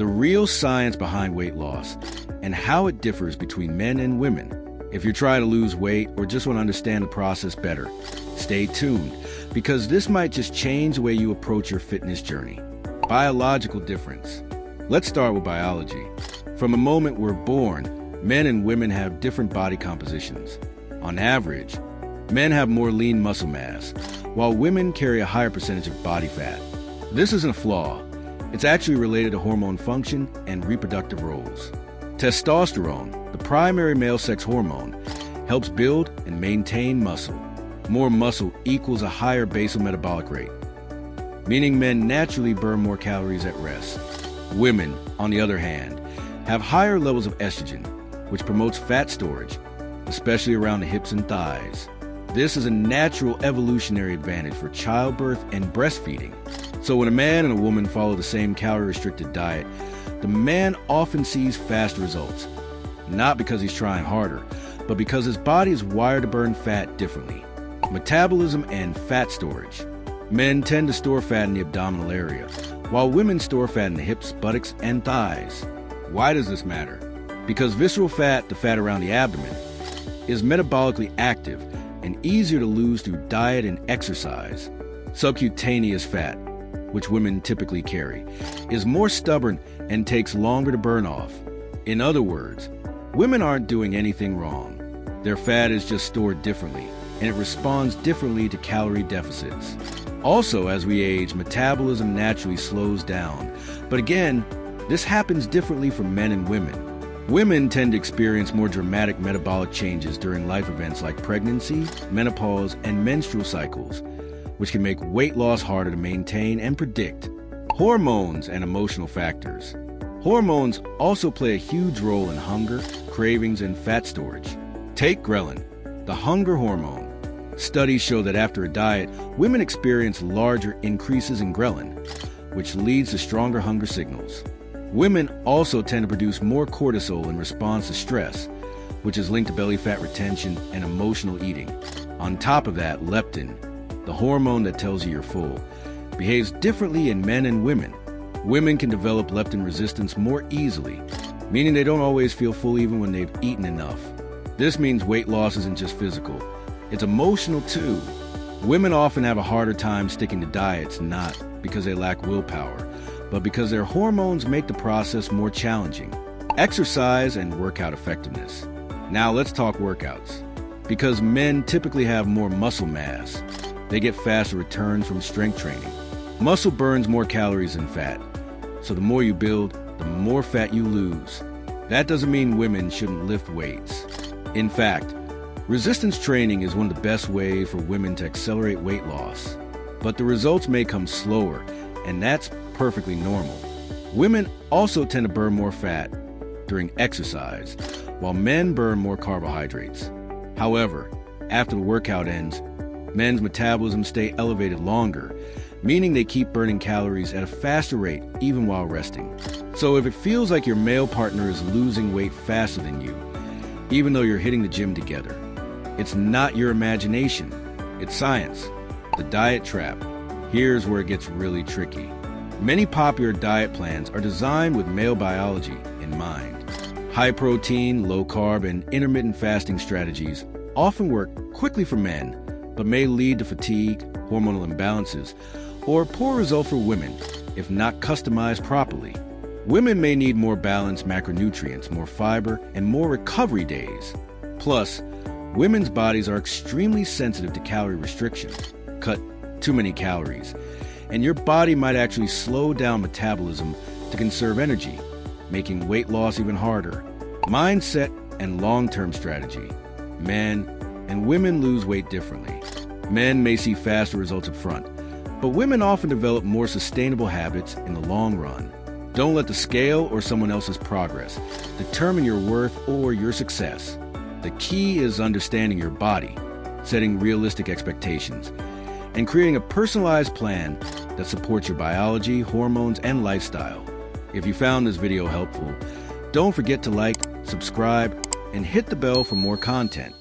the real science behind weight loss, and how it differs between men and women. If you're trying to lose weight or just want to understand the process better, stay tuned, because this might just change the way you approach your fitness journey. Biological difference. Let's start with biology. From the moment we're born, men and women have different body compositions. On average, men have more lean muscle mass, while women carry a higher percentage of body fat. This isn't a flaw. It's actually related to hormone function and reproductive roles. Testosterone, the primary male sex hormone, helps build and maintain muscle. More muscle equals a higher basal metabolic rate, meaning men naturally burn more calories at rest. Women, on the other hand, have higher levels of estrogen, which promotes fat storage, especially around the hips and thighs. This is a natural evolutionary advantage for childbirth and breastfeeding. So when a man and a woman follow the same calorie-restricted diet, the man often sees faster results, not because he's trying harder, but because his body is wired to burn fat differently. Metabolism and fat storage. Men tend to store fat in the abdominal area, while women store fat in the hips, buttocks, and thighs. Why does this matter? Because visceral fat, the fat around the abdomen, is metabolically active and easier to lose through diet and exercise. Subcutaneous fat, which women typically carry, is more stubborn and takes longer to burn off. In other words, women aren't doing anything wrong. Their fat is just stored differently, and it responds differently to calorie deficits. Also, as we age, metabolism naturally slows down. But again, this happens differently for men and women. Women tend to experience more dramatic metabolic changes during life events like pregnancy, menopause, and menstrual cycles, which can make weight loss harder to maintain and predict. Hormones and emotional factors. Hormones also play a huge role in hunger, cravings, and fat storage. Take ghrelin, the hunger hormone. Studies show that after a diet, women experience larger increases in ghrelin, which leads to stronger hunger signals. Women also tend to produce more cortisol in response to stress, which is linked to belly fat retention and emotional eating. On top of that, leptin, the hormone that tells you you're full, behaves differently in men and women. Women can develop leptin resistance more easily, meaning they don't always feel full even when they've eaten enough. This means weight loss isn't just physical, it's emotional too. Women often have a harder time sticking to diets, not because they lack willpower, but because their hormones make the process more challenging. Exercise and workout effectiveness. Now let's talk workouts. Because men typically have more muscle mass, they get faster returns from strength training. Muscle burns more calories than fat, so the more you build, the more fat you lose. That doesn't mean women shouldn't lift weights. In fact, resistance training is one of the best ways for women to accelerate weight loss. But the results may come slower, and that's perfectly normal. Women also tend to burn more fat during exercise, while men burn more carbohydrates. However, after the workout ends, men's metabolism stay elevated longer, meaning they keep burning calories at a faster rate even while resting. So if it feels like your male partner is losing weight faster than you, even though you're hitting the gym together, it's not your imagination, it's science. The diet trap. Here's where it gets really tricky. Many popular diet plans are designed with male biology in mind. High protein, low carb, and intermittent fasting strategies often work quickly for men, but may lead to fatigue, hormonal imbalances, or poor result for women if not customized properly. Women may need more balanced macronutrients, more fiber, and more recovery days. Plus, women's bodies are extremely sensitive to calorie restriction. Cut too many calories, and your body might actually slow down metabolism to conserve energy, making weight loss even harder. Mindset and long-term strategy. Men and women lose weight differently. Men may see faster results up front, but women often develop more sustainable habits in the long run. Don't let the scale or someone else's progress determine your worth or your success. The key is understanding your body, setting realistic expectations, and creating a personalized plan that supports your biology, hormones, and lifestyle. If you found this video helpful, don't forget to like, subscribe, and hit the bell for more content.